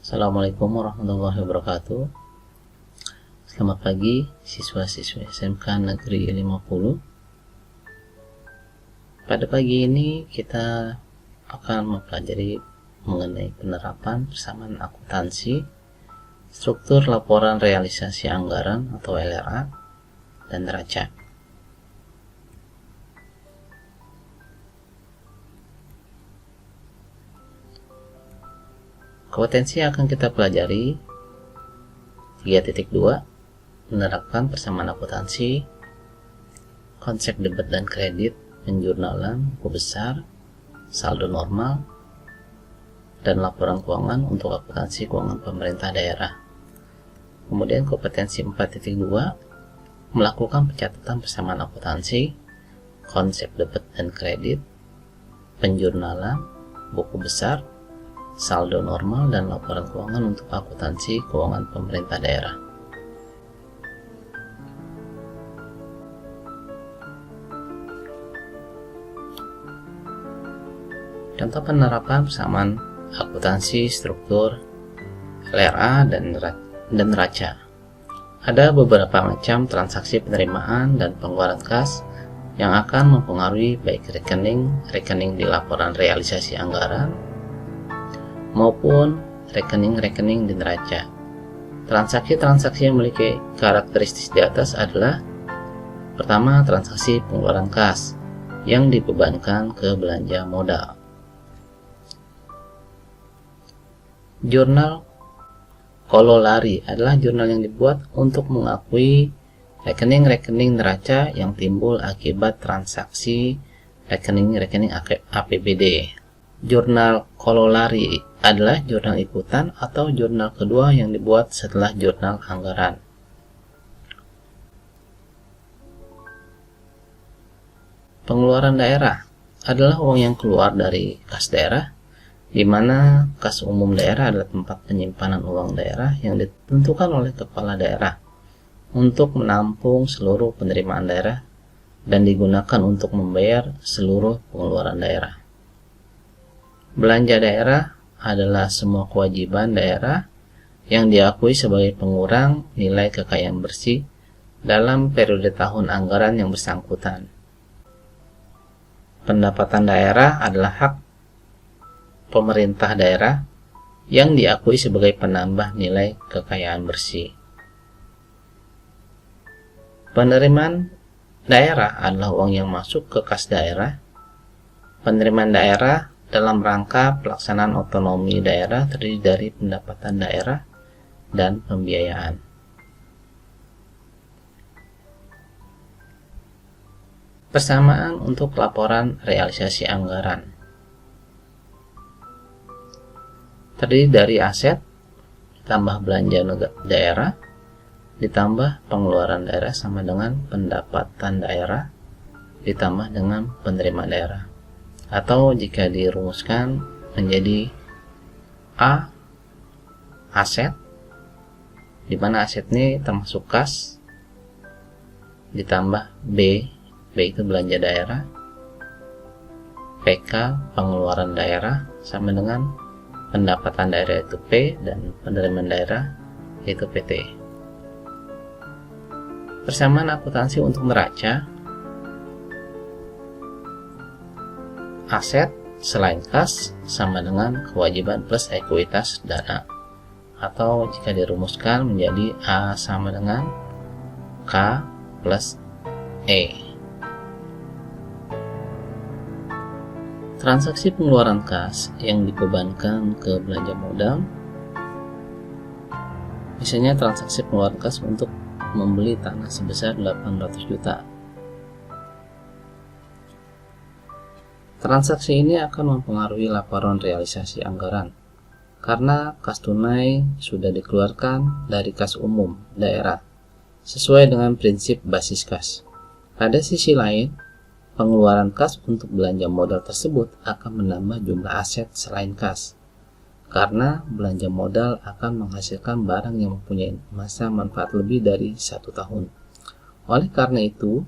Assalamualaikum warahmatullahi wabarakatuh. Selamat pagi siswa-siswi SMK Negeri 50. Pada pagi ini kita akan mempelajari mengenai penerapan persamaan akuntansi, struktur laporan realisasi anggaran atau LRA, dan neraca. Kompetensi yang akan kita pelajari 3.2, menerapkan persamaan akuntansi, konsep debit dan kredit, penjurnalan, buku besar, saldo normal, dan laporan keuangan untuk akuntansi keuangan pemerintah daerah. Kemudian kompetensi 4.2, melakukan pencatatan persamaan akuntansi, konsep debit dan kredit, penjurnalan, buku besar, saldo normal, dan laporan keuangan untuk akuntansi keuangan pemerintah daerah. Contoh penerapan persamaan akuntansi struktur LRA dan neraca. Ada beberapa macam transaksi penerimaan dan pengeluaran kas yang akan mempengaruhi baik rekening di laporan realisasi anggaran maupun rekening-rekening di neraca. Transaksi-transaksi yang memiliki karakteristik di atas adalah: pertama, transaksi pengeluaran kas yang dibebankan ke belanja modal. Jurnal kololari adalah jurnal yang dibuat untuk mengakui rekening-rekening neraca yang timbul akibat transaksi rekening-rekening APBD. Jurnal kololari adalah jurnal ikutan atau jurnal kedua yang dibuat setelah jurnal anggaran. Pengeluaran daerah adalah uang yang keluar dari kas daerah, di mana kas umum daerah adalah tempat penyimpanan uang daerah yang ditentukan oleh kepala daerah untuk menampung seluruh penerimaan daerah dan digunakan untuk membayar seluruh pengeluaran daerah. Belanja daerah adalah semua kewajiban daerah yang diakui sebagai pengurang nilai kekayaan bersih dalam periode tahun anggaran yang bersangkutan. Pendapatan daerah adalah hak pemerintah daerah yang diakui sebagai penambah nilai kekayaan bersih. Penerimaan daerah adalah uang yang masuk ke kas daerah. Penerimaan daerah dalam rangka pelaksanaan otonomi daerah terdiri dari pendapatan daerah dan pembiayaan. Persamaan untuk laporan realisasi anggaran terdiri dari aset ditambah belanja daerah ditambah pengeluaran daerah sama dengan pendapatan daerah ditambah dengan penerimaan daerah. Atau jika dirumuskan menjadi A, aset, di mana aset ini termasuk kas, ditambah B itu belanja daerah, PK pengeluaran daerah sama dengan pendapatan daerah itu P dan penerimaan daerah yaitu PT. Persamaan akuntansi untuk neraca: aset selain kas sama dengan kewajiban plus ekuitas dana, atau jika dirumuskan menjadi A sama dengan K plus E. Transaksi pengeluaran kas yang dibebankan ke belanja modal, misalnya transaksi pengeluaran kas untuk membeli tanah sebesar 800 juta. Transaksi ini akan mempengaruhi laporan realisasi anggaran karena kas tunai sudah dikeluarkan dari kas umum daerah sesuai dengan prinsip basis kas. Pada sisi lain, pengeluaran kas untuk belanja modal tersebut akan menambah jumlah aset selain kas karena belanja modal akan menghasilkan barang yang mempunyai masa manfaat lebih dari 1 tahun. Oleh karena itu,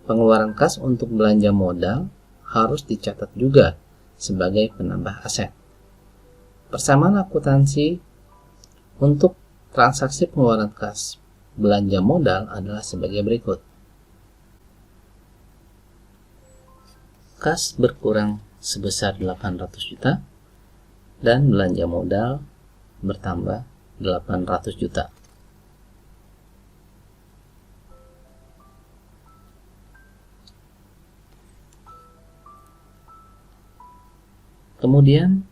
pengeluaran kas untuk belanja modal harus dicatat juga sebagai penambah aset. Persamaan akuntansi Untuk transaksi pengeluaran kas belanja modal adalah sebagai berikut. Kas berkurang sebesar 800 juta dan belanja modal bertambah 800 juta. Kemudian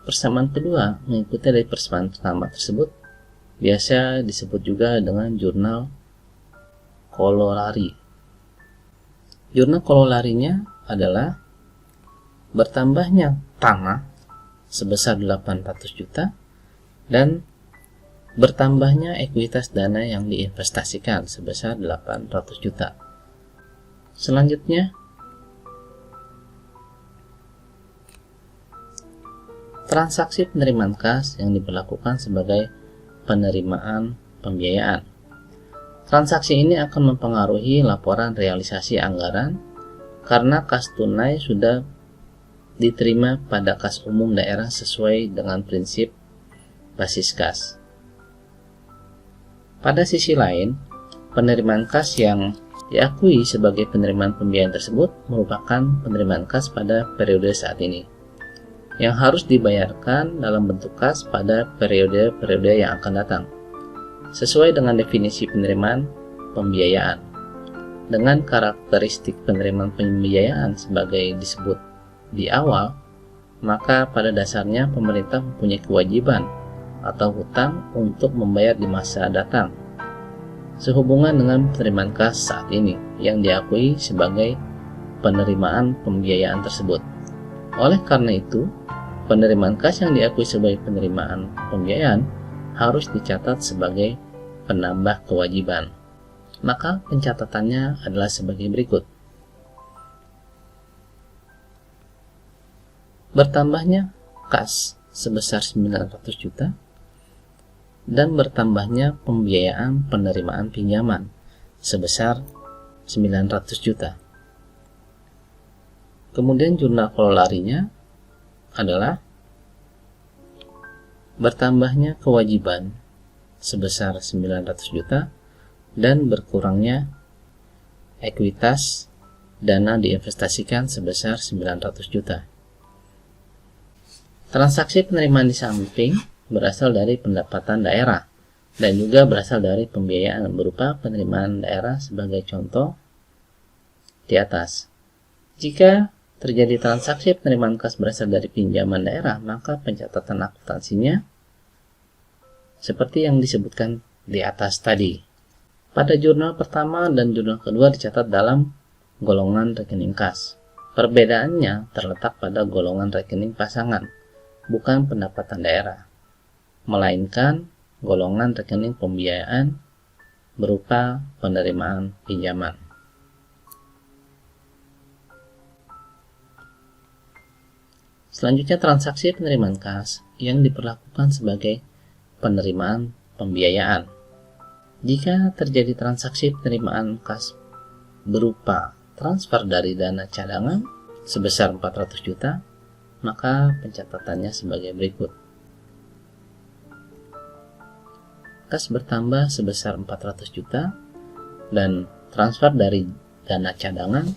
persamaan kedua mengikuti dari persamaan pertama tersebut, biasa disebut juga dengan jurnal kololari. Jurnal kololarinya adalah bertambahnya tanah sebesar 800 juta dan bertambahnya ekuitas dana yang diinvestasikan sebesar 800 juta. Selanjutnya, transaksi penerimaan kas yang diberlakukan sebagai penerimaan pembiayaan. Transaksi ini akan mempengaruhi laporan realisasi anggaran karena kas tunai sudah diterima pada kas umum daerah sesuai dengan prinsip basis kas. Pada sisi lain, penerimaan kas yang diakui sebagai penerimaan pembiayaan tersebut merupakan penerimaan kas pada periode saat ini, yang harus dibayarkan dalam bentuk kas pada periode-periode yang akan datang, sesuai dengan definisi penerimaan pembiayaan. Dengan karakteristik penerimaan pembiayaan sebagai disebut di awal, maka pada dasarnya pemerintah mempunyai kewajiban atau hutang untuk membayar di masa datang, sehubungan dengan penerimaan kas saat ini yang diakui sebagai penerimaan pembiayaan tersebut. Oleh karena itu, penerimaan kas yang diakui sebagai penerimaan pembiayaan harus dicatat sebagai penambah kewajiban. Maka pencatatannya adalah sebagai berikut. Bertambahnya kas sebesar 900 juta dan bertambahnya pembiayaan penerimaan pinjaman sebesar 900 juta. Kemudian jurnal kololarinya adalah bertambahnya kewajiban sebesar 900 juta dan berkurangnya ekuitas dana diinvestasikan sebesar 900 juta. Transaksi penerimaan di samping berasal dari pendapatan daerah dan juga berasal dari pembiayaan berupa penerimaan daerah sebagai contoh di atas. Jika terjadi transaksi penerimaan kas berasal dari pinjaman daerah, maka pencatatan akuntansinya seperti yang disebutkan di atas tadi. Pada jurnal pertama dan jurnal kedua dicatat dalam golongan rekening kas. Perbedaannya terletak pada golongan rekening pasangan, bukan pendapatan daerah, melainkan golongan rekening pembiayaan berupa penerimaan pinjaman. Selanjutnya, transaksi penerimaan kas yang diperlakukan sebagai penerimaan pembiayaan. Jika terjadi transaksi penerimaan kas berupa transfer dari dana cadangan sebesar 400 juta, maka pencatatannya sebagai berikut. Kas bertambah sebesar 400 juta dan transfer dari dana cadangan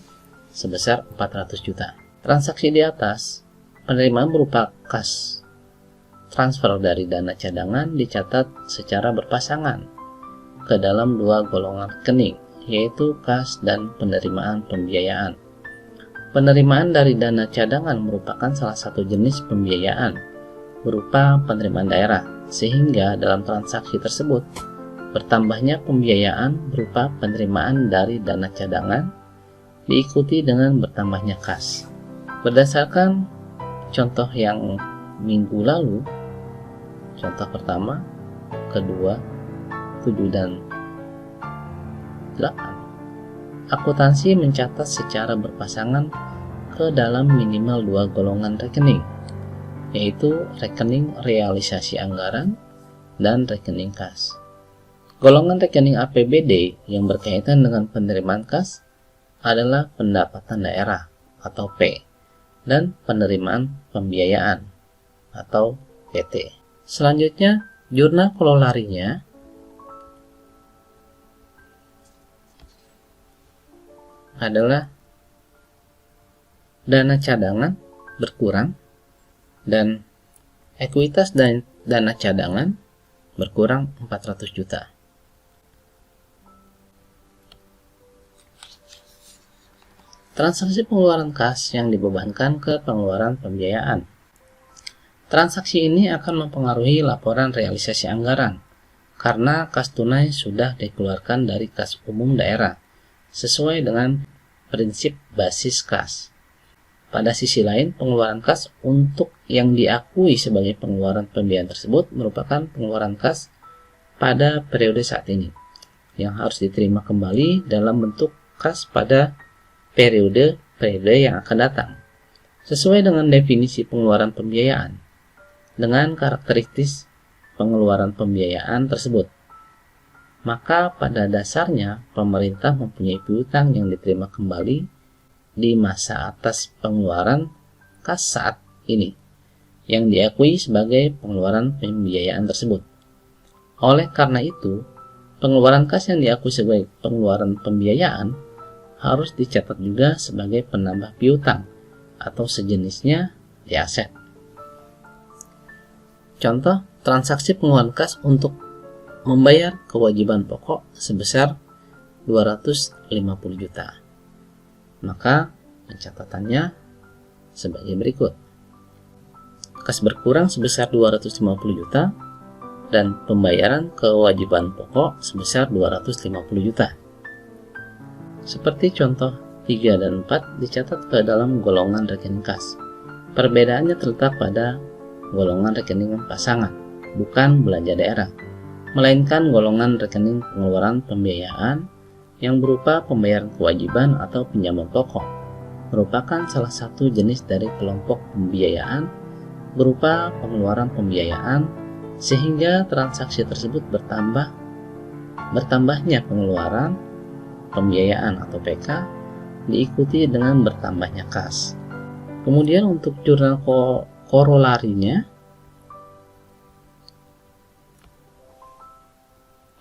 sebesar 400 juta. Transaksi di atas, penerimaan berupa kas transfer dari dana cadangan dicatat secara berpasangan ke dalam dua golongan rekening, yaitu kas dan penerimaan pembiayaan. Penerimaan dari dana cadangan merupakan salah satu jenis pembiayaan berupa penerimaan daerah, sehingga dalam transaksi tersebut bertambahnya pembiayaan berupa penerimaan dari dana cadangan diikuti dengan bertambahnya kas. Berdasarkan contoh yang minggu lalu, contoh pertama, kedua, 7 dan 8, akuntansi mencatat secara berpasangan ke dalam minimal dua golongan rekening, yaitu rekening realisasi anggaran dan rekening kas. Golongan rekening APBD yang berkaitan dengan penerimaan kas adalah pendapatan daerah atau P dan penerimaan pembiayaan atau PT. Selanjutnya, jurnal kololarinya adalah dana cadangan berkurang dan ekuitas dan dana cadangan berkurang 400 juta. Transaksi pengeluaran kas yang dibebankan ke pengeluaran pembiayaan. Transaksi ini akan mempengaruhi laporan realisasi anggaran karena kas tunai sudah dikeluarkan dari kas umum daerah sesuai dengan prinsip basis kas. Pada sisi lain, pengeluaran kas untuk yang diakui sebagai pengeluaran pembiayaan tersebut merupakan pengeluaran kas pada periode saat ini yang harus diterima kembali dalam bentuk kas pada periode yang akan datang sesuai dengan definisi pengeluaran pembiayaan dengan karakteristik pengeluaran pembiayaan tersebut. Maka pada dasarnya pemerintah mempunyai piutang yang diterima kembali di masa atas pengeluaran kas saat ini yang diakui sebagai pengeluaran pembiayaan tersebut. Oleh karena itu, pengeluaran kas yang diakui sebagai pengeluaran pembiayaan harus dicatat juga sebagai penambah piutang atau sejenisnya di aset. Contoh, transaksi pengeluaran kas untuk membayar kewajiban pokok sebesar 250 juta. Maka pencatatannya sebagai berikut. Kas berkurang sebesar 250 juta dan pembayaran kewajiban pokok sebesar 250 juta. Seperti contoh 3 dan 4 dicatat ke dalam golongan rekening kas. Perbedaannya terletak pada golongan rekening pasangan, bukan belanja daerah, melainkan golongan rekening pengeluaran pembiayaan yang berupa pembayaran kewajiban atau pinjaman pokok, merupakan salah satu jenis dari kelompok pembiayaan berupa pengeluaran pembiayaan, sehingga transaksi tersebut bertambahnya pengeluaran pembiayaan atau PK diikuti dengan bertambahnya kas. Kemudian untuk jurnal korolarinya,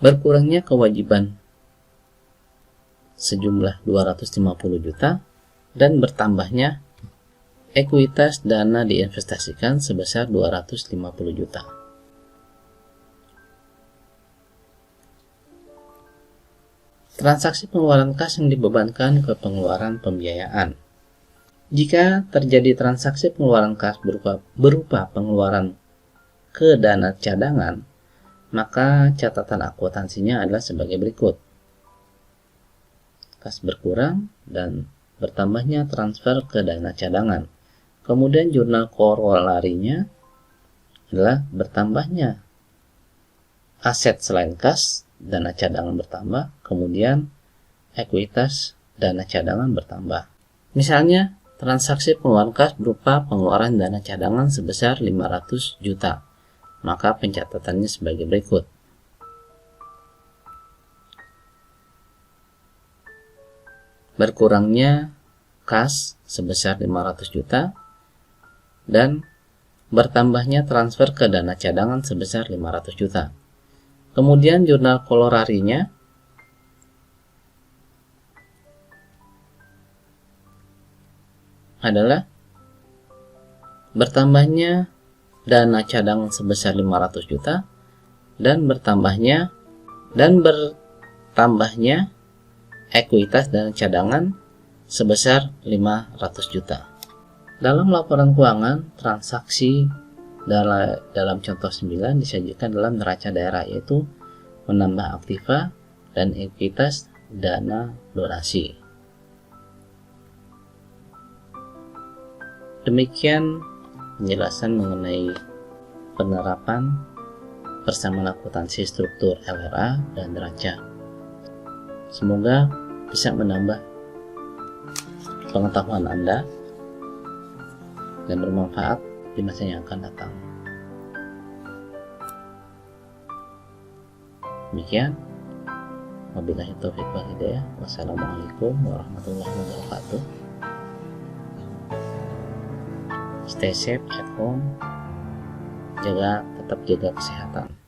berkurangnya kewajiban sejumlah 250 juta dan bertambahnya ekuitas dana diinvestasikan sebesar 250 juta. Transaksi pengeluaran kas yang dibebankan ke pengeluaran pembiayaan. Jika terjadi transaksi pengeluaran kas berupa pengeluaran ke dana cadangan, maka catatan akuntansinya adalah sebagai berikut. Kas berkurang dan bertambahnya transfer ke dana cadangan. Kemudian jurnal korolarinya adalah bertambahnya aset selain kas, dana cadangan bertambah, kemudian ekuitas dana cadangan bertambah. Misalnya, transaksi pengeluaran kas berupa pengeluaran dana cadangan sebesar 500 juta. Maka pencatatannya sebagai berikut. Berkurangnya kas sebesar 500 juta dan bertambahnya transfer ke dana cadangan sebesar 500 juta. Kemudian jurnal kolorarinya adalah bertambahnya dana cadangan sebesar 500 juta dan bertambahnya ekuitas dana cadangan sebesar 500 juta. Dalam laporan keuangan, transaksi dalam contoh 9 disajikan dalam neraca daerah, yaitu menambah aktiva dan ekuitas dana donasi. Demikian penjelasan mengenai penerapan persamaan akuntansi struktur LRA dan neraca. Semoga bisa menambah pengetahuan Anda dan bermanfaat di masa yang akan datang. Demikian, wabillahi taufiq wal hidayah. Wassalamualaikum warahmatullahi wabarakatuh. Stay safe at home. tetap jaga kesehatan.